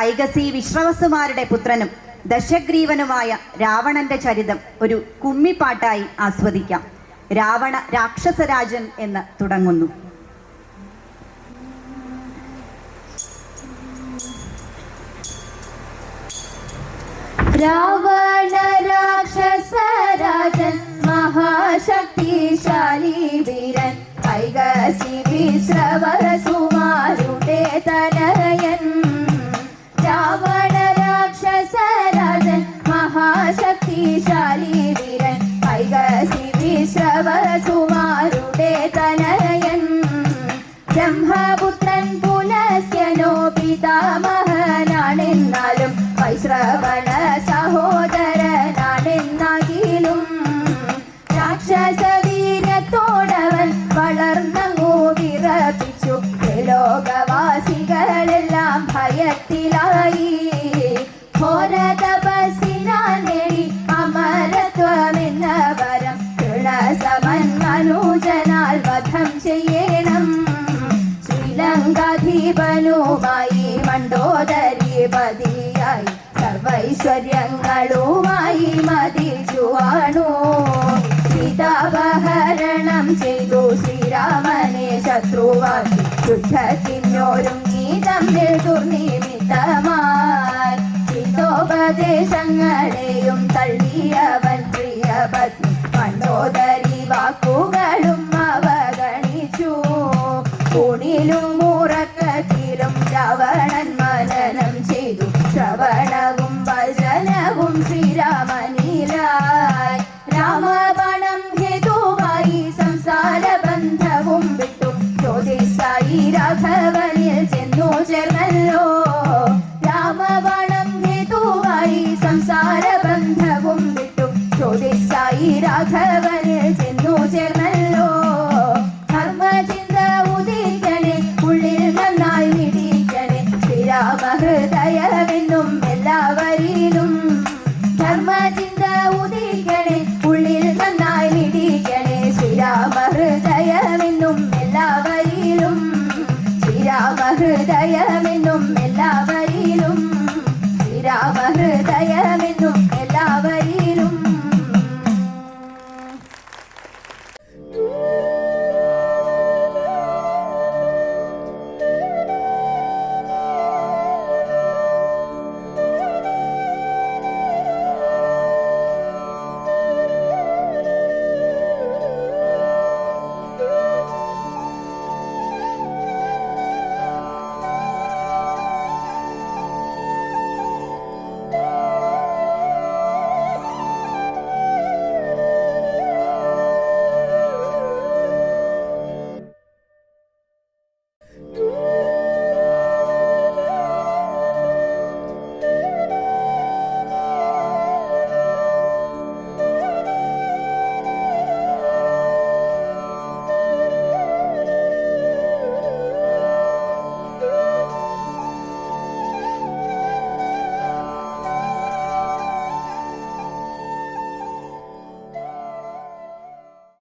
കൈകസി വിശ്രവസുമാരുടെ പുത്രനും ദശഗ്രീവനുമായ രാവണന്റെ ചരിതം ഒരു കുമ്മിപ്പാട്ടായി ആസ്വദിക്കാം. രാവണ രാക്ഷസരാജൻ എന്ന് തുടങ്ങുന്നു. രാവണ രാക്ഷസരാജൻ മഹാശക്തിശാലി വീരൻ കൈകസി വിശ്രവസുമാരുടെ തനയൻ. രാവണ രാക്ഷസരാജൻ മഹാശക്തിശാലി വീരൻ കൈകസി വിശ്രവസുമാരുടെ തനയൻ. ബ്രഹ്മപുത്രൻ പുലസ്ത്യനോ പിതാമഹനാണെന്നാലും വൈശ്രവണ സഹോദരനാണെന്നാകിലും രാക്ഷസവീര്യത്തോടവൻ വളർന്നങ്ങു വിറപ്പിച്ചു. ലോകവാസികളെല്ലാം ഭയത്തിലായി. ഘോരതപസ്സിനാൽ നേടി അമരത്വമെന്ന വരം തൃണസമൻ മനുജനാൽ വധം ചെയ്യണം. ശ്രീലങ്കാധീപനുമായി മണ്ഡോദരീപതിയായി സർവൈശ്വര്യങ്ങളുമായി മതിച്ചുവാണു. സീതാപഹരണം ചെയ്തു ശ്രീരാമനെ ശത്രുവാക്കി യുദ്ധത്തിനൊരുങ്ങി തമ്മിൽ ദുർനിമിത്തമായി. ഹിതോപദേശങ്ങളെയും തള്ളിയവൻ പ്രിയപത്നി മണ്ഡോദരി വാക്കുകളും അവഗണിച്ചു. ഊണിലും ഉറക്കത്തിലും രാവണൻ മനനം ചെയ്തു. ശ്രവണവും ഭജനവും ശ്രീരാമനിലായി. രാമബണം ഹേതുവായി സംസാര ബന്ധവും വിട്ടു ജ്യോതിസായി രാഘവനിൽ ചെന്നു ചേർന്നല്ലോ. രാമബണം ഹേതുവായി സംസാര ബന്ധവും വിട്ടു ജ്യോതിസായി രാഘവനിൽ ചെന്നു ചേർന്നല്ലോ. ധർമ്മചിന്ത ഉദിക്കണേ ഉള്ളിൽ നന്നായി മിടിക്കണേ ശ്രീരാമഹൃദയമെന്നും എല്ലാവരിലും. ധർമ്മചിന്ത ഉദിക്കണേ ഉള്ളിൽ നന്നായി മിടിക്കണേ ശ്രീരാമഹൃദയമെന്നും എല്ലാവരിലും. ശ്രീരാമഹൃദയമെന്നും എല്ലാവരിലും. ശ്രീരാമഹൃദയം